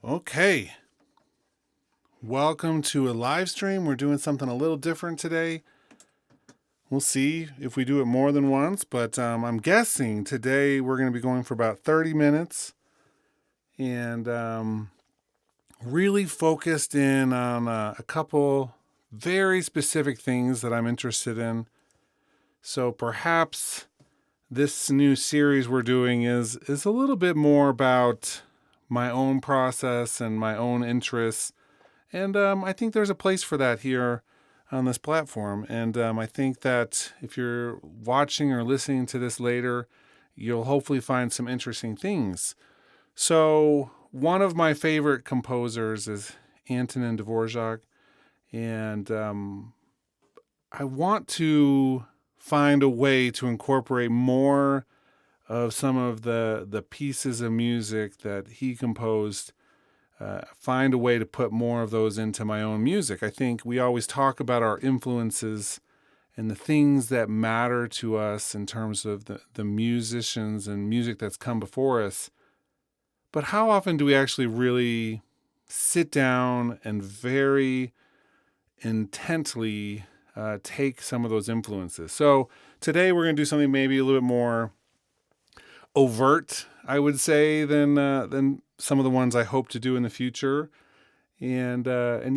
Okay, welcome to a live stream. We're doing something a little different today. We'll see if we do it more than once, but I'm guessing today we're going to be going for about 30 minutes and really focused in on a couple very specific things that I'm interested in. So perhaps this new series we're doing is a little bit more about my own process and my own interests. And I think there's a place for that here on this platform. And I think that if you're watching or listening to this later, you'll hopefully find some interesting things. So one of my favorite composers is Antonín Dvořák. And I want to find a way to incorporate more of some of the pieces of music that he composed, find a way to put more of those into my own music. I think we always talk about our influences and the things that matter to us in terms of the musicians and music that's come before us. But how often do we actually really sit down and very intently take some of those influences? So today we're going to do something maybe a little bit more overt, I would say, than some of the ones I hope to do in the future. And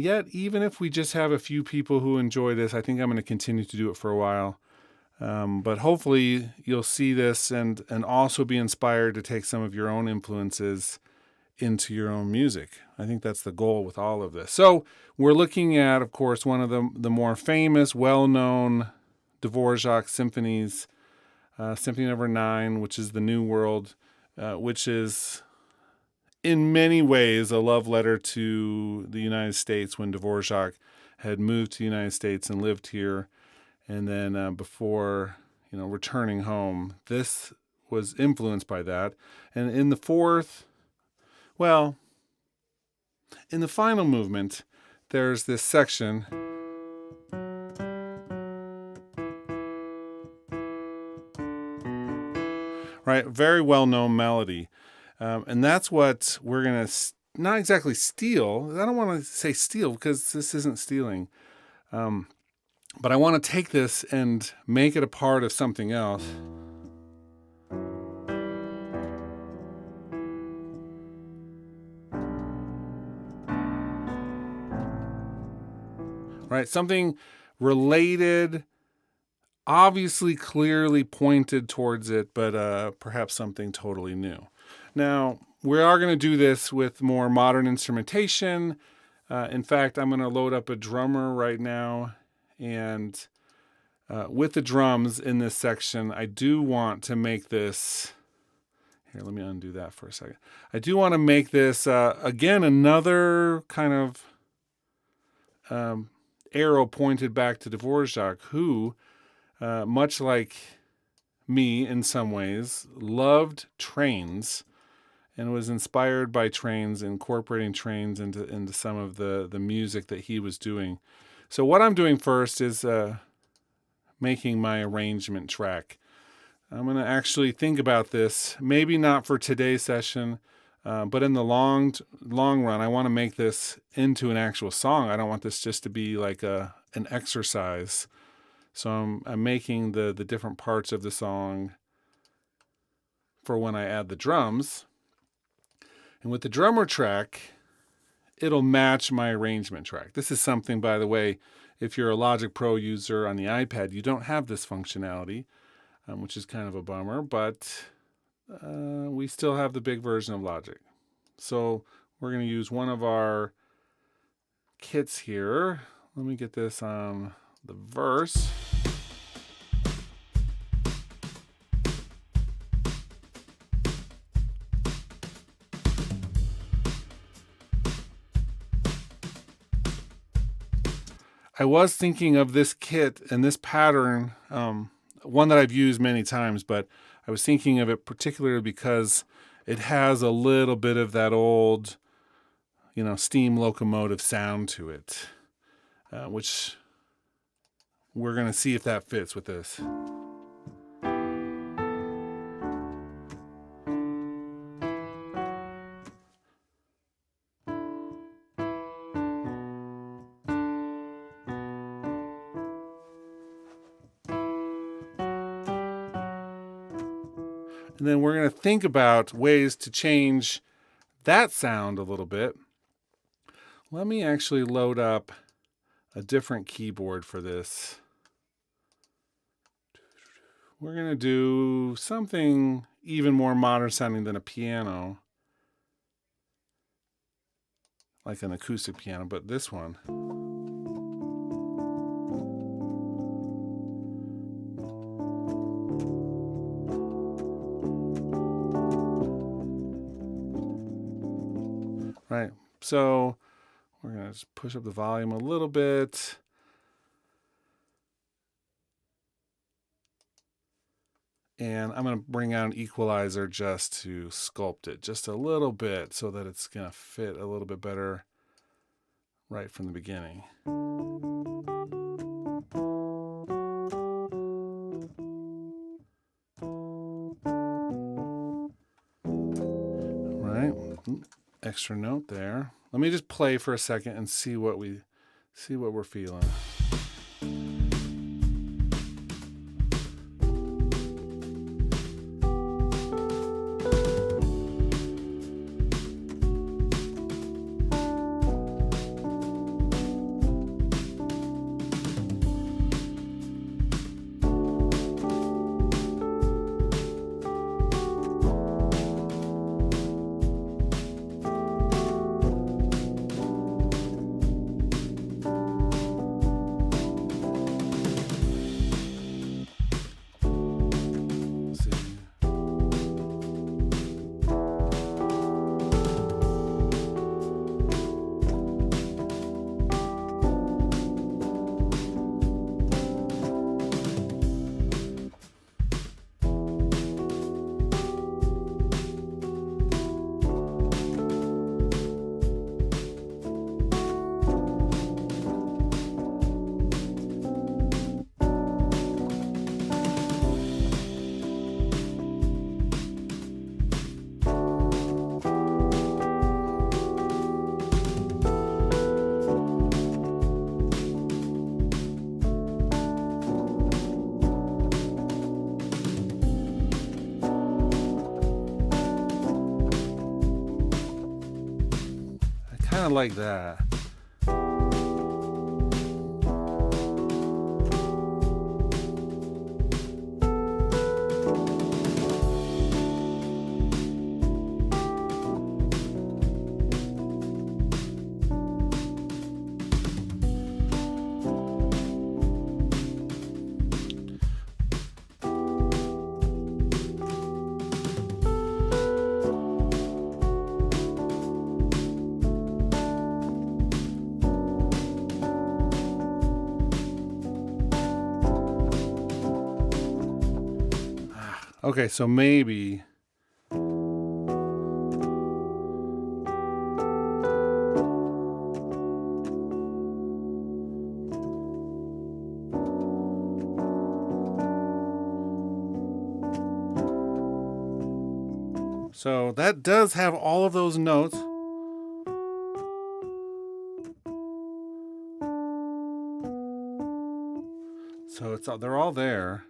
yet, even if we just have a few people who enjoy this, I think I'm going to continue to do it for a while. But hopefully you'll see this and also be inspired to take some of your own influences into your own music. I think that's the goal with all of this. So we're looking at, of course, one of the more famous, well-known Dvořák symphonies, Symphony Number 9, which is the New World, which is in many ways a love letter to the United States when Dvořák had moved to the United States and lived here. And then before, returning home, this was influenced by that. And in the final movement, there's this section. Right, very well-known melody. And that's what we're going to not exactly steal. I don't want to say steal because this isn't stealing. But I want to take this and make it a part of something else. Right, something related, obviously clearly pointed towards it, but perhaps something totally new. Now, we are going to do this with more modern instrumentation. In fact, I'm going to load up a drummer right now. And with the drums in this section, I do want to make this... Here, let me undo that for a second. I do want to make this, again, another kind of arrow pointed back to Dvořák, who, much like me in some ways, loved trains and was inspired by trains, incorporating trains into some of the music that he was doing. So what I'm doing first is making my arrangement track. I'm going to actually think about this, maybe not for today's session, but in the long run, I want to make this into an actual song. I don't want this just to be like an exercise. So I'm making the different parts of the song for when I add the drums. And with the drummer track, it'll match my arrangement track. This is something, by the way, if you're a Logic Pro user on the iPad, you don't have this functionality, which is kind of a bummer, but we still have the big version of Logic. So we're going to use one of our kits here. Let me get this on the verse. I was thinking of this kit and this pattern, one that I've used many times, but I was thinking of it particularly because it has a little bit of that old, steam locomotive sound to it, which we're going to see if that fits with this. And then we're going to think about ways to change that sound a little bit. Let me actually load up a different keyboard for this. We're going to do something even more modern sounding than a piano, like an acoustic piano, but this one. Right, so we're going to just push up the volume a little bit. And I'm going to bring out an equalizer just to sculpt it just a little bit so that it's going to fit a little bit better right from the beginning. Right, extra note there. Let me just play for a second and see what we're feeling. Kind of like that. Okay, so maybe so that does have all of those notes. So they're all there.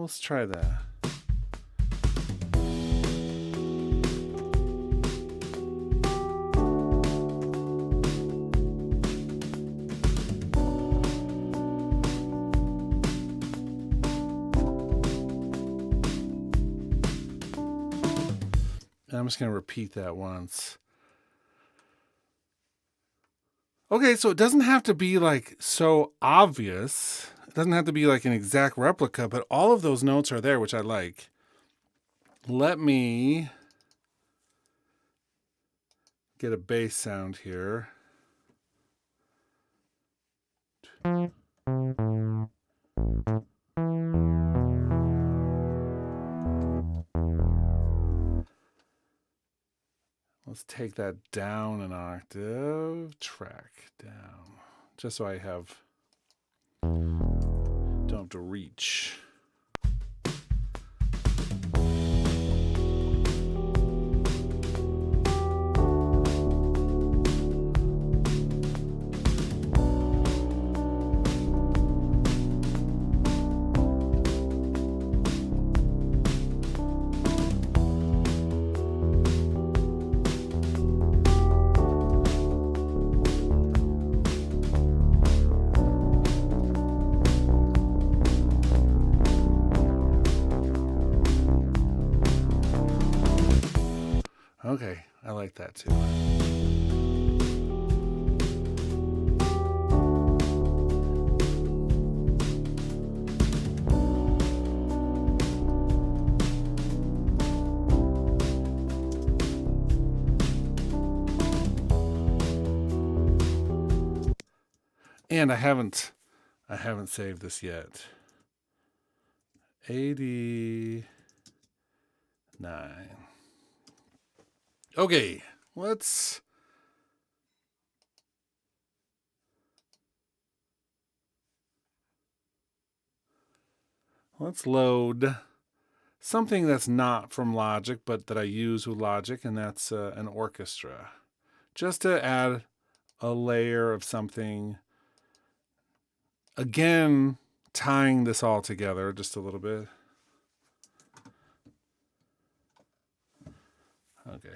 Let's try that. And I'm just going to repeat that once. Okay, so it doesn't have to be like so obvious. It doesn't have to be like an exact replica, but all of those notes are there, which I like. Let me get a bass sound here. Let's take that down an octave, track down, just so I don't have to reach. Okay, I like that too. And I haven't saved this yet. 89. Okay, let's load something that's not from Logic, but that I use with Logic, and that's an orchestra. Just to add a layer of something. Again, tying this all together just a little bit. Okay.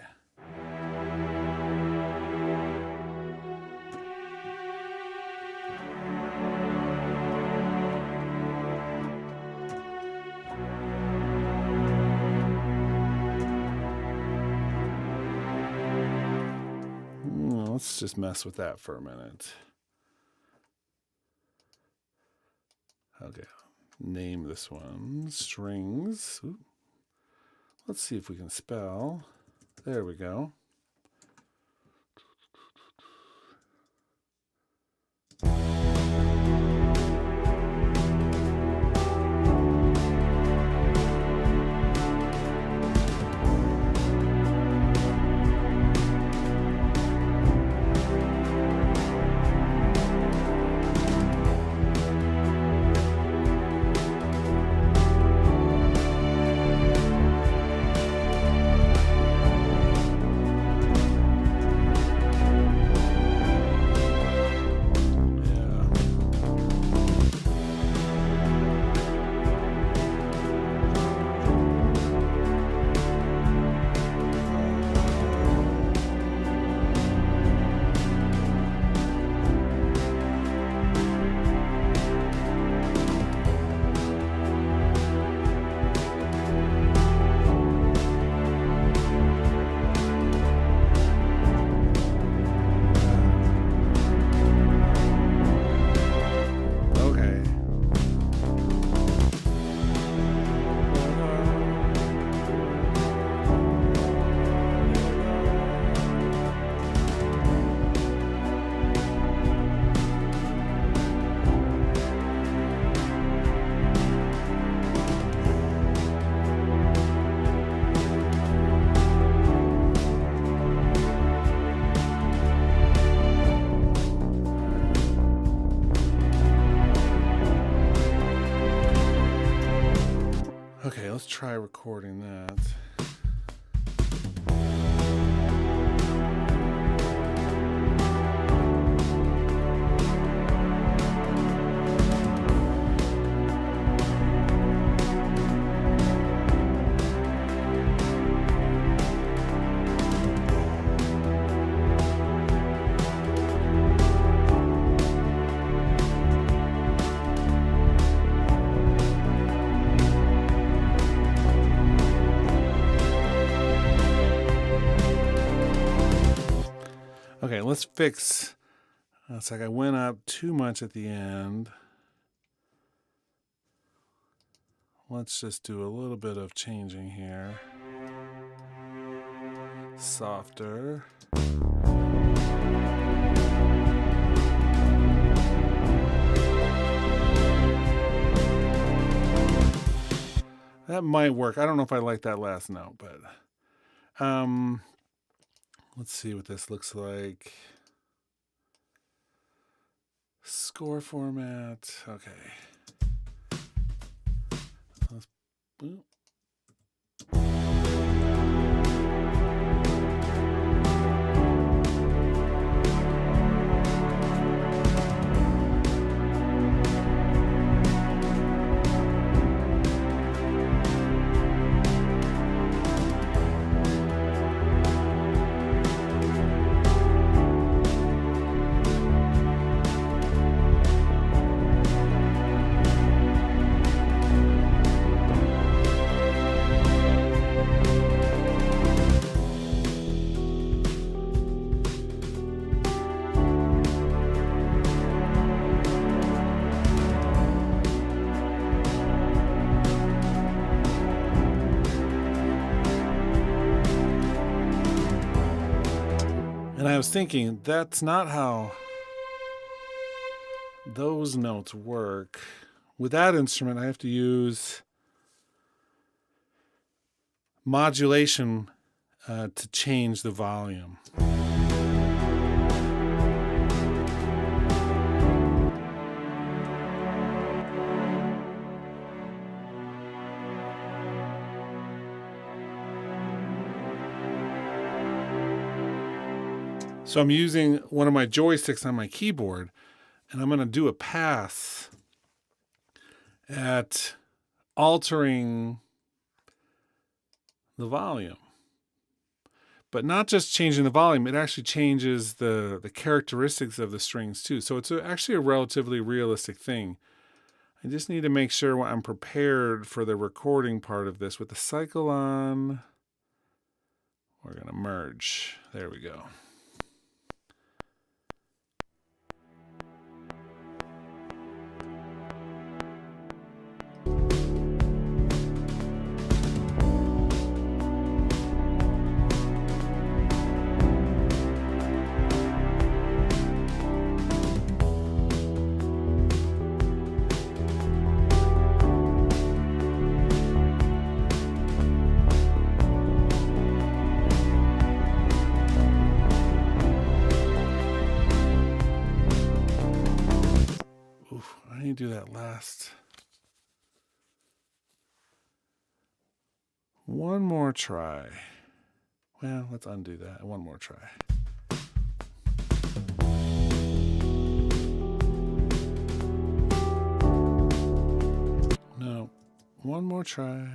Let's just mess with that for a minute. Okay, name this one strings. Ooh. Let's see if we can spell. There we go. Okay, let's try recording that. Okay, let's fix. It's like I went up too much at the end. Let's just do a little bit of changing here. Softer. That might work. I don't know if I like that last note, but let's see what this looks like. Score format. Okay. Let's boop. And I was thinking, that's not how those notes work. With that instrument, I have to use modulation to change the volume. So I'm using one of my joysticks on my keyboard, and I'm going to do a pass at altering the volume. But not just changing the volume, it actually changes the characteristics of the strings too. So it's actually a relatively realistic thing. I just need to make sure I'm prepared for the recording part of this. With the cycle on, we're going to merge. There we go. I need to do that last. One more try. Well, let's undo that. One more try. No, one more try.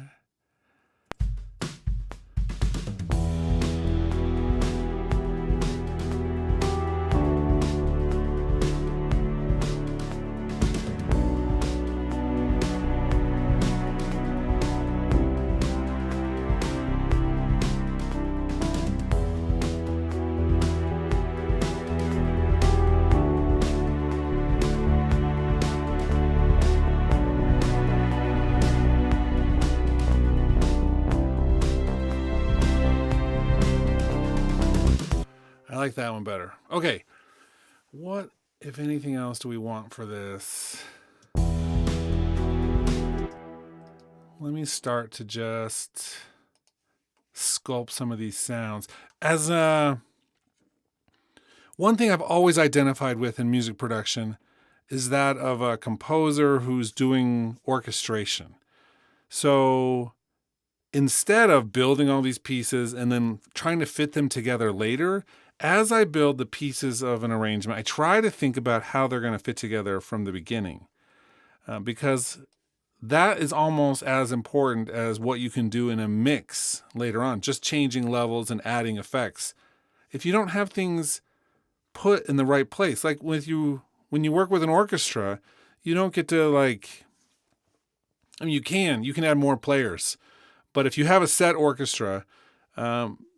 I like that one better. Okay. What, if anything else, do we want for this? Let me start to just sculpt some of these sounds. As one thing I've always identified with in music production is that of a composer who's doing orchestration. So instead of building all these pieces and then trying to fit them together later, as I build the pieces of an arrangement, I try to think about how they're going to fit together from the beginning, because that is almost as important as what you can do in a mix later on, just changing levels and adding effects. If you don't have things put in the right place, like when you work with an orchestra, you don't get to you can add more players, but if you have a set orchestra,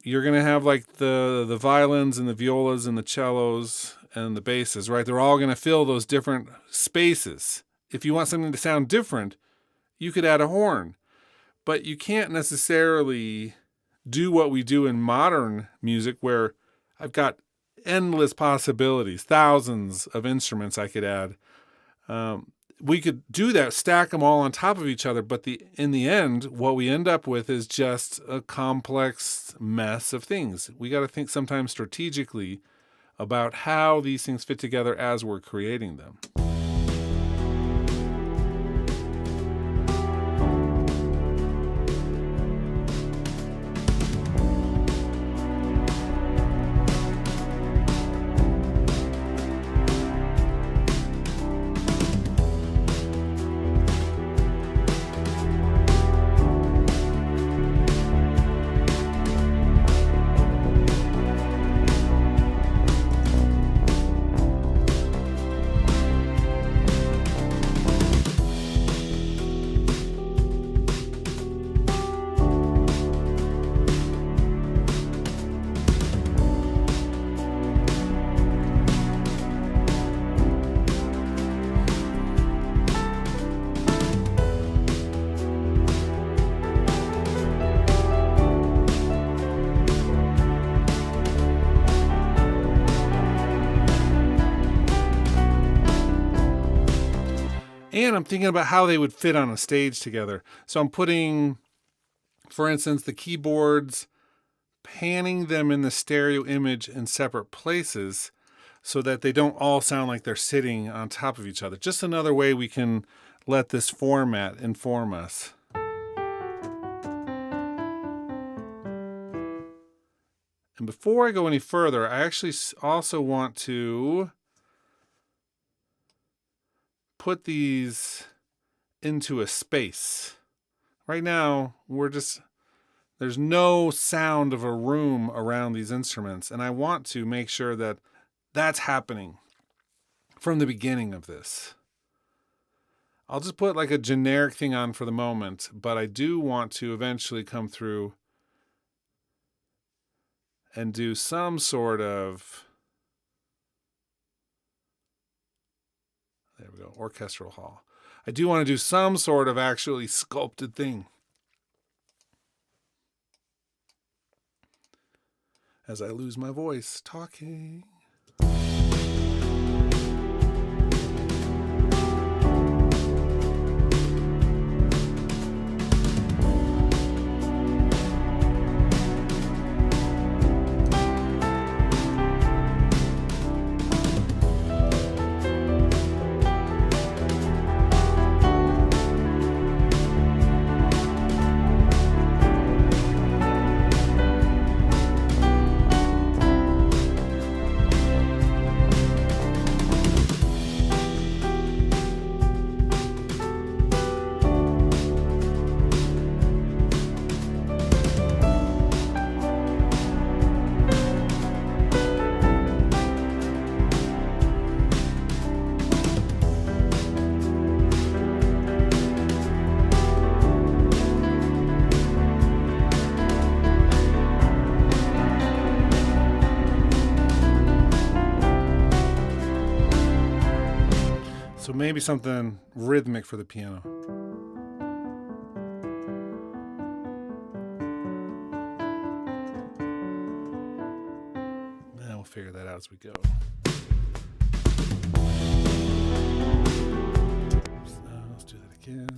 you're going to have the violins and the violas and the cellos and the basses, right? They're all going to fill those different spaces. If you want something to sound different, you could add a horn, but you can't necessarily do what we do in modern music where I've got endless possibilities, thousands of instruments I could add. We could do that, stack them all on top of each other, but in the end, what we end up with is just a complex mess of things. We got to think sometimes strategically about how these things fit together as we're creating them. And I'm thinking about how they would fit on a stage together. So I'm putting, for instance, the keyboards, panning them in the stereo image in separate places so that they don't all sound like they're sitting on top of each other. Just another way we can let this format inform us. And before I go any further, I actually also want to put these into a space. Right now, there's no sound of a room around these instruments, and I want to make sure that that's happening from the beginning of this. I'll just put like a generic thing on for the moment, but I do want to eventually come through and do some sort of, there we go, orchestral hall. I do want to do some sort of actually sculpted thing. As I lose my voice talking. So maybe something rhythmic for the piano. Then we'll figure that out as we go. So let's do that again.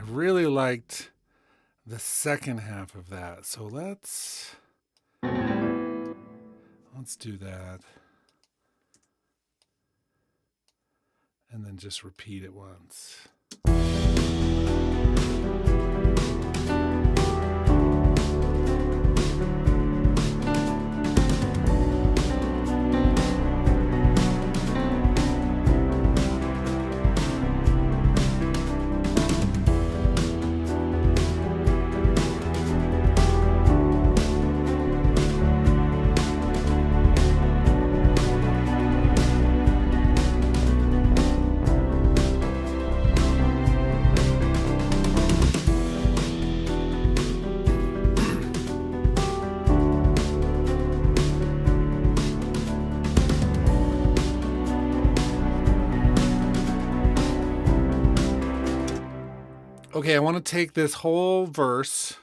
Really liked the second half of that. So let's do that. And then just repeat it once. Okay, I want to take this whole verse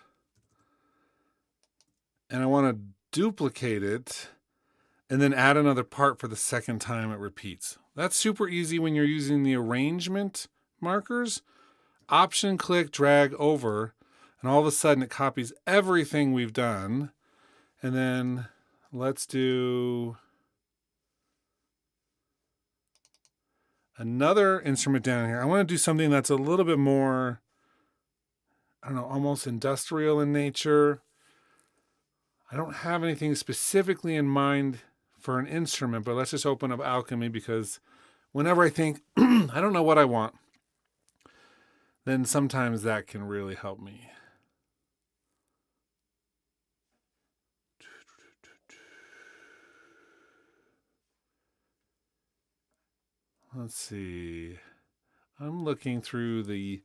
and I want to duplicate it and then add another part for the second time it repeats. That's super easy when you're using the arrangement markers. Option click, drag over, and all of a sudden it copies everything we've done. And then let's do another instrument down here. I want to do something that's a little bit more, I don't know, almost industrial in nature. I don't have anything specifically in mind for an instrument, but let's just open up alchemy, because whenever I think, I don't know what I want, then sometimes that can really help me. Let's see. I'm looking through the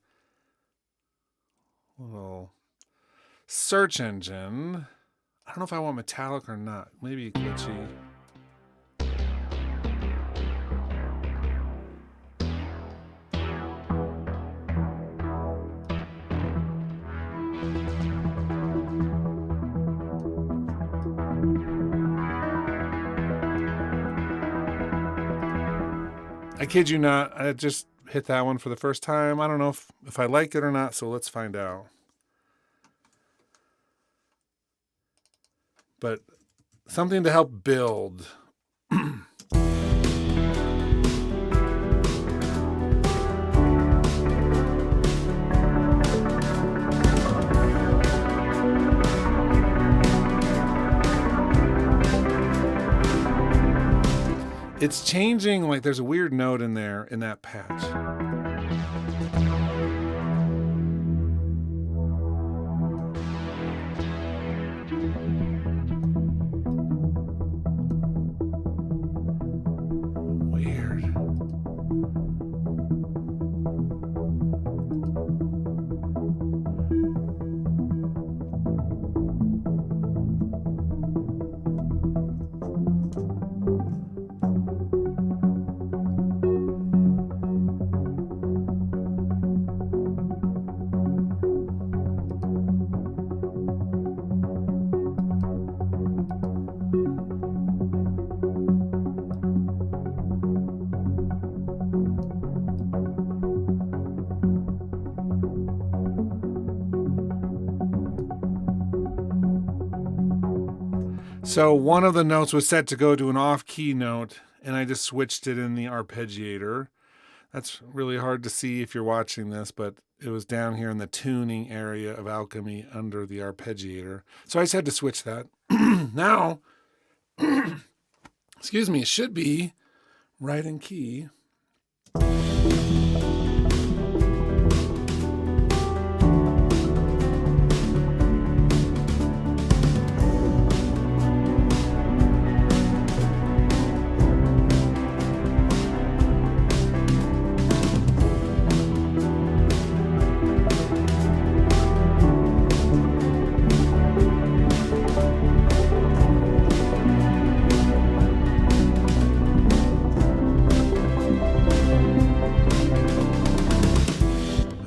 little search engine. I don't know if I want metallic or not. Maybe glitchy. I kid you not, I just hit that one for the first time. I don't know if I like it or not, so let's find out. But something to help build. It's changing, like there's a weird note in there in that patch. Weird. So one of the notes was set to go to an off-key note, and I just switched it in the arpeggiator. That's really hard to see if you're watching this, but it was down here in the tuning area of alchemy under the arpeggiator. So I just had to switch that. Now, excuse me, it should be right in key.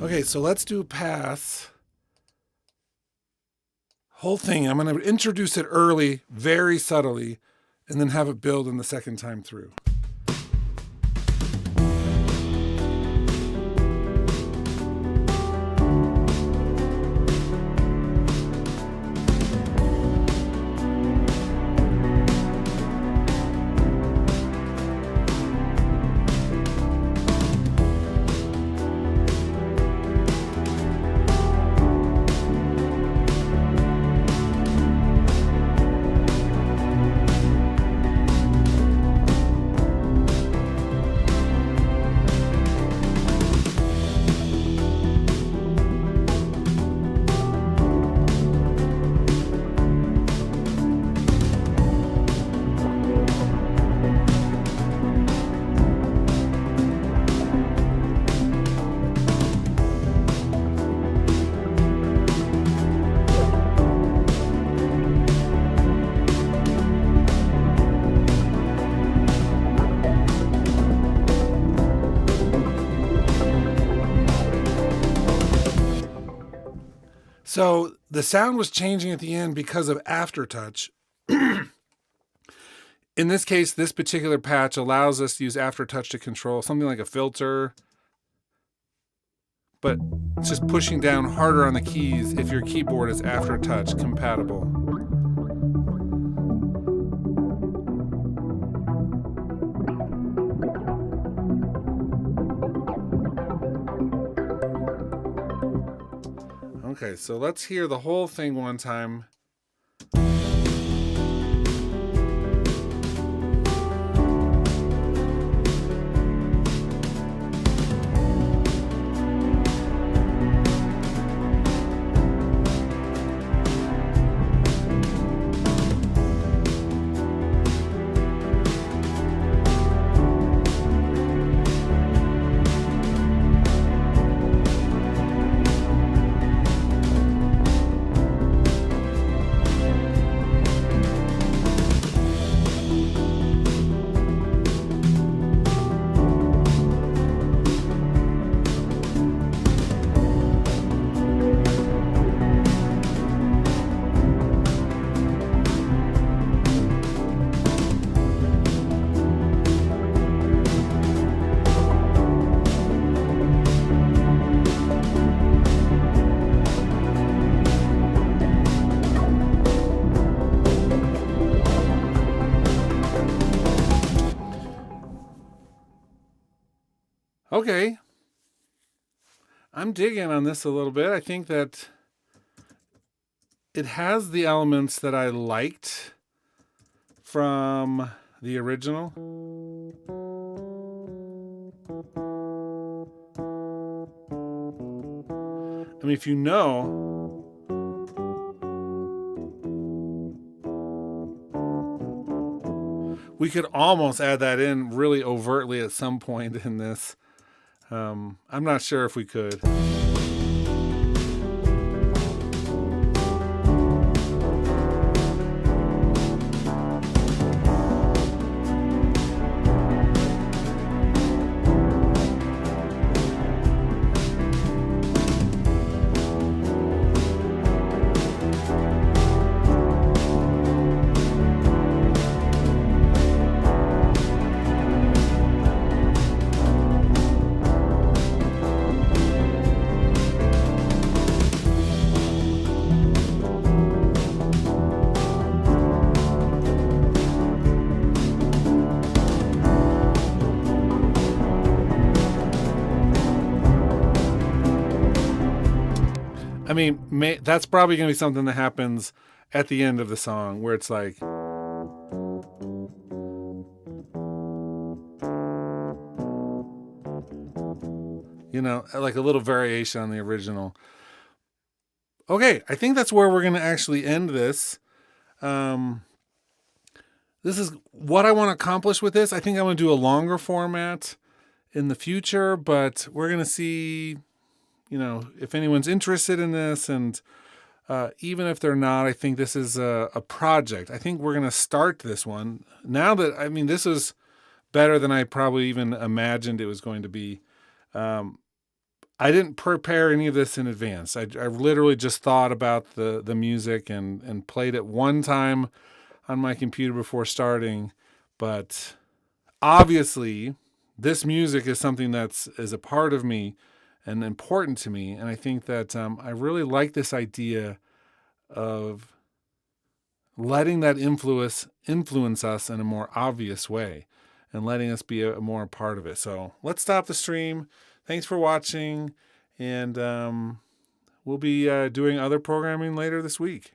Okay, so let's do pass. Whole thing, I'm going to introduce it early, very subtly, and then have it build in the second time through. So the sound was changing at the end because of aftertouch. In this case, this particular patch allows us to use aftertouch to control something like a filter, but it's just pushing down harder on the keys if your keyboard is aftertouch compatible. Okay, so let's hear the whole thing one time. Okay. I'm digging on this a little bit. I think that it has the elements that I liked from the original. I mean, if you know, we could almost add that in really overtly at some point in this. I'm not sure if we could. I mean, that's probably going to be something that happens at the end of the song where it's like, you know, like a little variation on the original. Okay, I think that's where we're going to actually end this. This is what I want to accomplish with this. I think I'm going to do a longer format in the future, but we're going to see, you know, if anyone's interested in this. And even if they're not, I think this is a project. I think we're going to start this one. Now that, I mean, this is better than I probably even imagined it was going to be. I didn't prepare any of this in advance. I literally just thought about the music and played it one time on my computer before starting. But obviously, this music is something that's a part of me and important to me. And I think that I really like this idea of letting that influence us in a more obvious way and letting us be a more part of it. So let's stop the stream. Thanks for watching. And we'll be doing other programming later this week.